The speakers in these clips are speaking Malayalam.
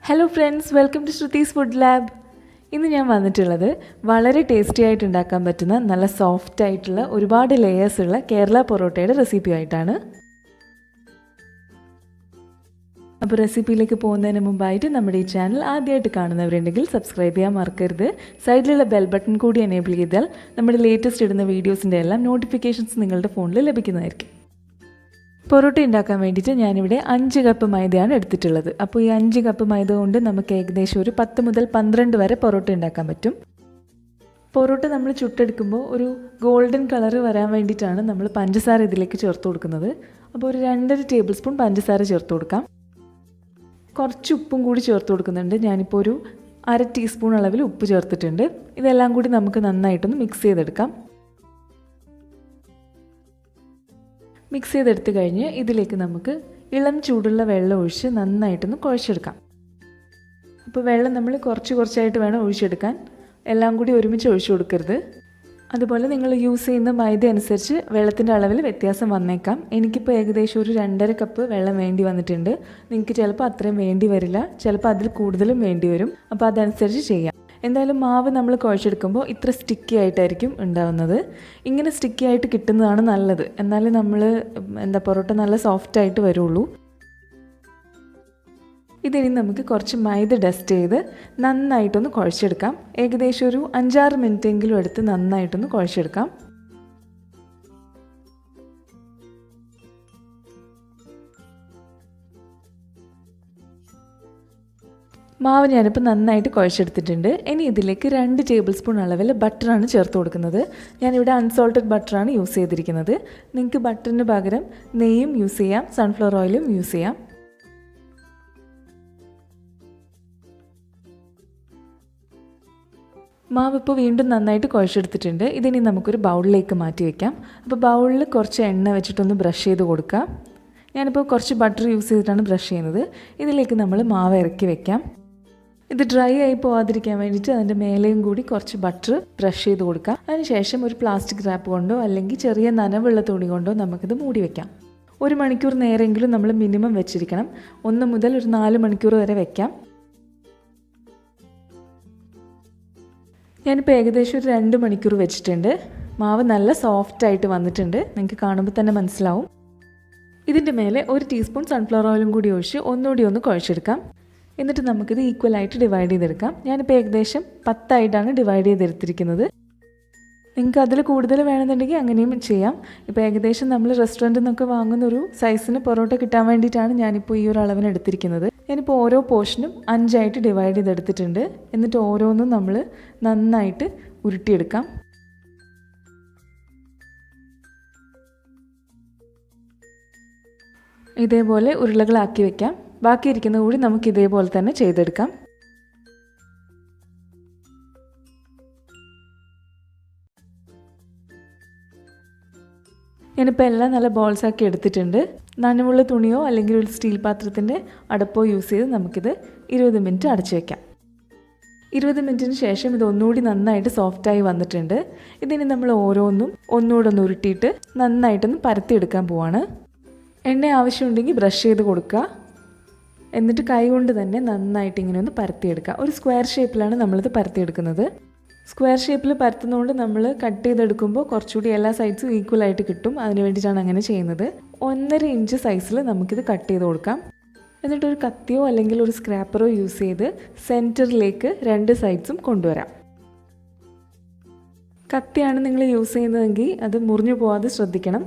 Hello friends, welcome to Shruti's food lab. ഇന്ന് ഞാൻ വന്നിട്ടുള്ളത് വളരെ ടേസ്റ്റി ആയിട്ട് ഉണ്ടാക്കാൻ പറ്റുന്ന നല്ല സോഫ്റ്റ് ആയിട്ടുള്ള ഒരുപാട് ലെയേഴ്സ് ഉള്ള കേരള പൊറോട്ടയുടെ റെസിപ്പി ആയിട്ടാണ്. അപ്പോൾ റെസിപ്പിയിലേക്ക് പോകുന്നതിന് മുമ്പായിട്ട് നമ്മുടെ ഈ ചാനൽ ആദ്യമായിട്ട് കാണുന്നവരുണ്ടെങ്കിൽ സബ്സ്ക്രൈബ് ചെയ്യാൻ മറക്കരുത്. സൈഡിലുള്ള ബെൽ ബട്ടൺ കൂടി എനേബിൾ ചെയ്താൽ നമ്മുടെ ലേറ്റസ്റ്റ് ഇടുന്ന വീഡിയോസിൻ്റെ എല്ലാം നോട്ടിഫിക്കേഷൻസ് നിങ്ങളുടെ ഫോണിൽ ലഭിക്കുന്നതായിരിക്കും. പൊറോട്ട ഉണ്ടാക്കാൻ വേണ്ടിയിട്ട് ഞാനിവിടെ 5 കപ്പ് മൈദയാണ് എടുത്തിട്ടുള്ളത്. അപ്പോൾ ഈ 5 കപ്പ് മൈദ കൊണ്ട് നമുക്ക് ഏകദേശം ഒരു 10 മുതൽ 12 വരെ പൊറോട്ട ഉണ്ടാക്കാൻ പറ്റും. പൊറോട്ട നമ്മൾ ചുട്ടെടുക്കുമ്പോൾ ഒരു ഗോൾഡൻ കളർ വരാൻ വേണ്ടിയിട്ടാണ് നമ്മൾ പഞ്ചസാര ഇതിലേക്ക് ചേർത്ത് കൊടുക്കുന്നത്. അപ്പോൾ ഒരു 2.5 ടേബിൾ സ്പൂൺ പഞ്ചസാര ചേർത്ത് കൊടുക്കാം. കുറച്ച് ഉപ്പും കൂടി ചേർത്ത് കൊടുക്കുന്നുണ്ട്. ഞാനിപ്പോൾ ഒരു 1/2 ടീസ്പൂൺ അളവിൽ ഉപ്പ് ചേർത്തിട്ടുണ്ട്. ഇതെല്ലാം കൂടി നമുക്ക് നന്നായിട്ടൊന്ന് മിക്സ് ചെയ്തെടുക്കാം. മിക്സ് ചെയ്തെടുത്ത് കഴിഞ്ഞ് ഇതിലേക്ക് നമുക്ക് ഇളം ചൂടുള്ള വെള്ളം ഒഴിച്ച് നന്നായിട്ടൊന്ന് കുഴച്ചെടുക്കാം. അപ്പോൾ വെള്ളം നമ്മൾ കുറച്ചായിട്ട് വേണം ഒഴിച്ചെടുക്കാൻ, എല്ലാം കൂടി ഒരുമിച്ച് ഒഴിച്ചു കൊടുക്കരുത്. അതുപോലെ നിങ്ങൾ യൂസ് ചെയ്യുന്ന മൈദ അനുസരിച്ച് വെള്ളത്തിൻ്റെ അളവിൽ വ്യത്യാസം വന്നേക്കാം. എനിക്കിപ്പോൾ ഏകദേശം ഒരു 2.5 കപ്പ് വെള്ളം വേണ്ടി വന്നിട്ടുണ്ട്. നിങ്ങൾക്ക് ചിലപ്പോൾ അത്രയും വേണ്ടി വരില്ല, ചിലപ്പോൾ അതിൽ കൂടുതലും വേണ്ടി വരും. അപ്പോൾ അതനുസരിച്ച് ചെയ്യാം. എന്തായാലും മാവ് നമ്മൾ കുഴച്ചെടുക്കുമ്പോൾ ഇത്ര സ്റ്റിക്കി ആയിട്ടായിരിക്കും ഉണ്ടാവുന്നത്. ഇങ്ങനെ സ്റ്റിക്കി ആയിട്ട് കിട്ടുന്നതാണ് നല്ലത്. എന്നാലും നമ്മൾ പൊറോട്ട നല്ല സോഫ്റ്റായിട്ട് വരുള്ളൂ. ഇതിനി നമുക്ക് കുറച്ച് മൈദ ഡസ്റ്റ് ചെയ്ത് നന്നായിട്ടൊന്ന് കുഴച്ചെടുക്കാം. ഏകദേശം ഒരു 5-6 മിനിറ്റെങ്കിലും എടുത്ത് നന്നായിട്ടൊന്ന് കുഴച്ചെടുക്കാം. മാവ് ഞാനിപ്പോൾ നന്നായിട്ട് കുഴച്ചെടുത്തിട്ടുണ്ട്. ഇനി ഇതിലേക്ക് 2 ടേബിൾ സ്പൂൺ അളവിൽ ബട്ടറാണ് ചേർത്ത് കൊടുക്കുന്നത്. ഞാനിവിടെ അൺസോൾട്ടഡ് ബട്ടറാണ് യൂസ് ചെയ്തിരിക്കുന്നത്. നിങ്ങൾക്ക് ബട്ടറിന് പകരം നെയ്യും യൂസ് ചെയ്യാം, സൺഫ്ലവർ ഓയിലും യൂസ് ചെയ്യാം. മാവ് ഇപ്പോൾ വീണ്ടും നന്നായിട്ട് കുഴച്ചെടുത്തിട്ടുണ്ട്. ഇതിനി നമുക്കൊരു ബൗളിലേക്ക് മാറ്റി വയ്ക്കാം. അപ്പോൾ ബൗളിൽ കുറച്ച് എണ്ണ വെച്ചിട്ടൊന്ന് ബ്രഷ് ചെയ്ത് കൊടുക്കാം. ഞാനിപ്പോൾ കുറച്ച് ബട്ടർ യൂസ് ചെയ്തിട്ടാണ് ബ്രഷ് ചെയ്യുന്നത്. ഇതിലേക്ക് നമ്മൾ മാവ് ഇറക്കി വയ്ക്കാം. ഇത് ഡ്രൈ ആയി പോകാതിരിക്കാൻ വേണ്ടിയിട്ട് അതിൻ്റെ മേലെയും കൂടി കുറച്ച് ബട്ടർ ബ്രഷ് ചെയ്ത് കൊടുക്കാം. അതിനുശേഷം ഒരു പ്ലാസ്റ്റിക് റാപ്പ് കൊണ്ടോ അല്ലെങ്കിൽ ചെറിയ നനവുള്ള തുണി കൊണ്ടോ നമുക്കിത് മൂടി വയ്ക്കാം. 1 മണിക്കൂർ നേരമെങ്കിലും നമ്മൾ മിനിമം വെച്ചിരിക്കണം. 1 മുതൽ ഒരു 4 മണിക്കൂർ വരെ വയ്ക്കാം. ഞാനിപ്പോൾ ഏകദേശം ഒരു 2 മണിക്കൂർ വെച്ചിട്ടുണ്ട്. മാവ് നല്ല സോഫ്റ്റായിട്ട് വന്നിട്ടുണ്ട്, നിങ്ങൾക്ക് കാണുമ്പോൾ തന്നെ മനസ്സിലാവും. ഇതിൻ്റെ മേലെ 1 ടീസ്പൂൺ സൺഫ്ലവർ ഓയിലും കൂടി ഒഴിച്ച് ഒന്നുകൂടി ഒന്ന് കുഴച്ചെടുക്കാം. എന്നിട്ട് നമുക്കിത് ഈക്വലായിട്ട് ഡിവൈഡ് ചെയ്തെടുക്കാം. ഞാനിപ്പോൾ ഏകദേശം 10 ആയിട്ടാണ് ഡിവൈഡ് ചെയ്തെടുത്തിരിക്കുന്നത്. നിങ്ങൾക്ക് അതിൽ കൂടുതൽ വേണമെന്നുണ്ടെങ്കിൽ അങ്ങനെയും ചെയ്യാം. ഇപ്പോൾ ഏകദേശം നമ്മൾ റെസ്റ്റോറൻറ്റിൽ നിന്നൊക്കെ വാങ്ങുന്ന ഒരു സൈസിന് പൊറോട്ട കിട്ടാൻ വേണ്ടിയിട്ടാണ് ഞാനിപ്പോൾ ഈ ഒരു അളവിന് എടുത്തിരിക്കുന്നത്. ഞാനിപ്പോൾ ഓരോ പോർഷനും 5 ആയിട്ട് ഡിവൈഡ് ചെയ്തെടുത്തിട്ടുണ്ട്. എന്നിട്ട് ഓരോന്നും നമ്മൾ നന്നായിട്ട് ഉരുട്ടിയെടുക്കാം. ഇതേപോലെ ഉരുളകളാക്കി വെക്കാം. ബാക്കിയിരിക്കുന്ന കൂടി നമുക്ക് ഇതേപോലെ തന്നെ ചെയ്തെടുക്കാം. ഞാനിപ്പോൾ എല്ലാം നല്ല ബോൾസാക്കി എടുത്തിട്ടുണ്ട്. നനവുള്ള തുണിയോ അല്ലെങ്കിൽ ഒരു സ്റ്റീൽ പാത്രത്തിൻ്റെ അടപ്പോ യൂസ് ചെയ്ത് നമുക്കിത് 20 മിനിറ്റ് അടച്ചു വയ്ക്കാം. 20 മിനിറ്റിന് ശേഷം ഇത് ഒന്നുകൂടി നന്നായിട്ട് സോഫ്റ്റായി വന്നിട്ടുണ്ട്. ഇതിന് നമ്മൾ ഓരോന്നും ഒന്നുകൂടെ ഒന്ന് ഉരുട്ടിയിട്ട് നന്നായിട്ടൊന്ന് പരത്തിയെടുക്കാൻ പോവാണ്. എണ്ണ ആവശ്യമുണ്ടെങ്കിൽ ബ്രഷ് ചെയ്ത് കൊടുക്കുക. എന്നിട്ട് കൈ കൊണ്ട് തന്നെ നന്നായിട്ട് ഇങ്ങനെ ഒന്ന് പരത്തിയെടുക്കുക. ഒരു സ്ക്വയർ ഷേപ്പിലാണ് നമ്മളിത് പരത്തിയെടുക്കുന്നത്. സ്ക്വയർ ഷേപ്പിൽ പരത്തുന്നതുകൊണ്ട് നമ്മൾ കട്ട് ചെയ്തെടുക്കുമ്പോൾ കുറച്ചുകൂടി എല്ലാ സൈഡ്സും ഈക്വലായിട്ട് കിട്ടും. അതിന് വേണ്ടിയിട്ടാണ് അങ്ങനെ ചെയ്യുന്നത്. 1.5 ഇഞ്ച് സൈസിൽ നമുക്കിത് കട്ട് ചെയ്ത് കൊടുക്കാം. എന്നിട്ടൊരു കത്തിയോ അല്ലെങ്കിൽ ഒരു സ്ക്രാപ്പറോ യൂസ് ചെയ്ത് സെൻറ്ററിലേക്ക് 2 സൈഡ്സും കൊണ്ടുവരാം. കത്തിയാണ് നിങ്ങൾ യൂസ് ചെയ്യുന്നതെങ്കിൽ അത് മുറിഞ്ഞു പോകാതെ ശ്രദ്ധിക്കണം.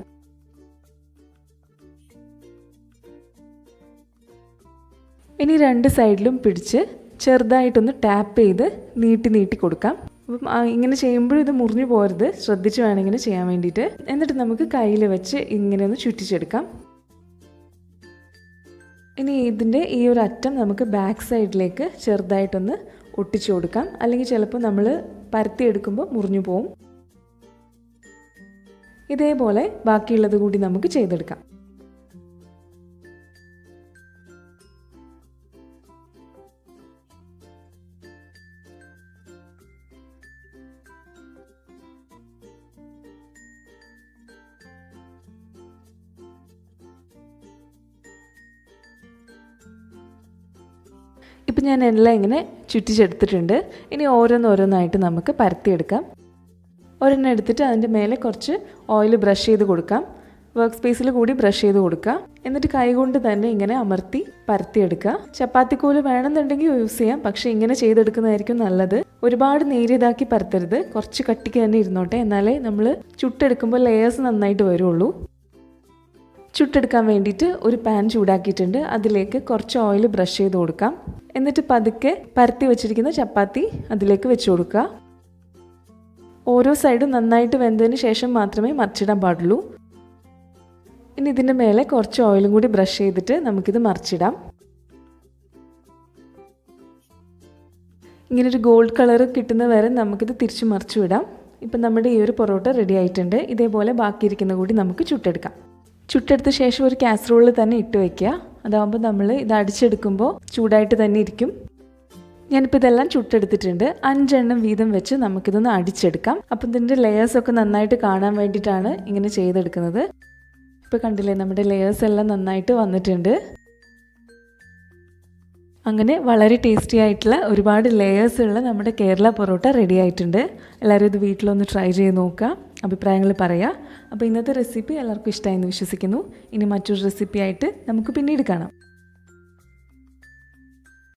ഇനി 2 സൈഡിലും പിടിച്ച് ചെറുതായിട്ടൊന്ന് ടാപ്പ് ചെയ്ത് നീട്ടി കൊടുക്കാം. അപ്പം ഇങ്ങനെ ചെയ്യുമ്പോഴും ഇത് മുറിഞ്ഞു പോകരുത്, ശ്രദ്ധിച്ച് വേണം ഇങ്ങനെ ചെയ്യാൻ വേണ്ടിയിട്ട്. എന്നിട്ട് നമുക്ക് കയ്യിൽ വെച്ച് ഇങ്ങനെ ഒന്ന് ചുറ്റിച്ചെടുക്കാം. ഇനി ഇതിൻ്റെ ഈ ഒരു അറ്റം നമുക്ക് ബാക്ക് സൈഡിലേക്ക് ചെറുതായിട്ടൊന്ന് ഒട്ടിച്ചു കൊടുക്കാം. അല്ലെങ്കിൽ ചിലപ്പോൾ നമ്മൾ പരത്തിയെടുക്കുമ്പോൾ മുറിഞ്ഞു പോവും. ഇതേപോലെ ബാക്കിയുള്ളത് കൂടി നമുക്ക് ചെയ്തെടുക്കാം. ഇപ്പം ഞാൻ എല്ലാം ഇങ്ങനെ ചുറ്റിച്ചെടുത്തിട്ടുണ്ട്. ഇനി ഓരോന്നോരോന്നായിട്ട് നമുക്ക് പരത്തിയെടുക്കാം. ഒരെണ്ണം എടുത്തിട്ട് അതിൻ്റെ മേലെ കുറച്ച് ഓയിൽ ബ്രഷ് ചെയ്ത് കൊടുക്കാം. വർക്ക് സ്പേസിൽ കൂടി ബ്രഷ് ചെയ്ത് കൊടുക്കുക. എന്നിട്ട് കൈകൊണ്ട് തന്നെ ഇങ്ങനെ അമർത്തി പരത്തിയെടുക്കുക. ചപ്പാത്തിക്കോല് വേണമെന്നുണ്ടെങ്കിൽ യൂസ് ചെയ്യാം, പക്ഷേ ഇങ്ങനെ ചെയ്തെടുക്കുന്നതായിരിക്കും നല്ലത്. ഒരുപാട് നേരിയതാക്കി പരത്തരുത്, കുറച്ച് കട്ടിക്ക് തന്നെ ഇരുന്നോട്ടെ, എന്നാലേ നമ്മൾ ചുട്ടെടുക്കുമ്പോൾ ലെയേഴ്സ് നന്നായിട്ട് വരുള്ളൂ. ചുട്ടെടുക്കാൻ വേണ്ടിയിട്ട് ഒരു പാൻ ചൂടാക്കിയിട്ടുണ്ട്. അതിലേക്ക് കുറച്ച് ഓയിൽ ബ്രഷ് ചെയ്ത് കൊടുക്കാം. എന്നിട്ട് പതുക്കെ പരത്തി വെച്ചിരിക്കുന്ന ചപ്പാത്തി അതിലേക്ക് വെച്ച് കൊടുക്കുക. ഓരോ സൈഡും നന്നായിട്ട് വെന്തതിന് ശേഷം മാത്രമേ മറിച്ചിടാൻ പാടുള്ളൂ. ഇനി ഇതിൻ്റെ മേലെ കുറച്ച് ഓയിലും കൂടി ബ്രഷ് ചെയ്തിട്ട് നമുക്കിത് മറിച്ചിടാം. ഇങ്ങനൊരു ഗോൾഡ് കളർ കിട്ടുന്ന വരെ നമുക്കിത് തിരിച്ച് മറിച്ചു വിടാം. ഇപ്പം നമ്മുടെ ഈ ഒരു പൊറോട്ട റെഡി ആയിട്ടുണ്ട്. ഇതേപോലെ ബാക്കിയിരിക്കുന്ന കൂടി നമുക്ക് ചുട്ടെടുക്കാം. ചുട്ടെടുത്ത ശേഷം ഒരു കാസറോളിൽ തന്നെ ഇട്ട് വയ്ക്കുക. അതാകുമ്പോൾ നമ്മൾ ഇത് അടിച്ചെടുക്കുമ്പോൾ ചൂടായിട്ട് തന്നെ ഇരിക്കും. ഞാനിപ്പോൾ ഇതെല്ലാം ചുട്ടെടുത്തിട്ടുണ്ട്. 5 എണ്ണം വീതം വെച്ച് നമുക്കിതൊന്ന് അടിച്ചെടുക്കാം. അപ്പം ഇതിൻ്റെ ലെയേഴ്സൊക്കെ നന്നായിട്ട് കാണാൻ വേണ്ടിയിട്ടാണ് ഇങ്ങനെ ചെയ്തെടുക്കുന്നത്. ഇപ്പോൾ കണ്ടില്ലേ, നമ്മുടെ ലെയേഴ്സ് എല്ലാം നന്നായിട്ട് വന്നിട്ടുണ്ട്. അങ്ങനെ വളരെ ടേസ്റ്റി ആയിട്ടുള്ള ഒരുപാട് ലെയേഴ്സ് ഉള്ള നമ്മുടെ കേരള പൊറോട്ട റെഡി ആയിട്ടുണ്ട്. എല്ലാവരും ഇത് വീട്ടിലൊന്ന് ട്രൈ ചെയ്ത് നോക്കുക, അഭിപ്രായങ്ങൾ പറയുക. അപ്പോൾ ഇന്നത്തെ റെസിപ്പി എല്ലാവർക്കും ഇഷ്ടമായെന്ന് വിശ്വസിക്കുന്നു. ഇനി മറ്റൊരു റെസിപ്പി ആയിട്ട് നമുക്ക് പിന്നീട് കാണാം.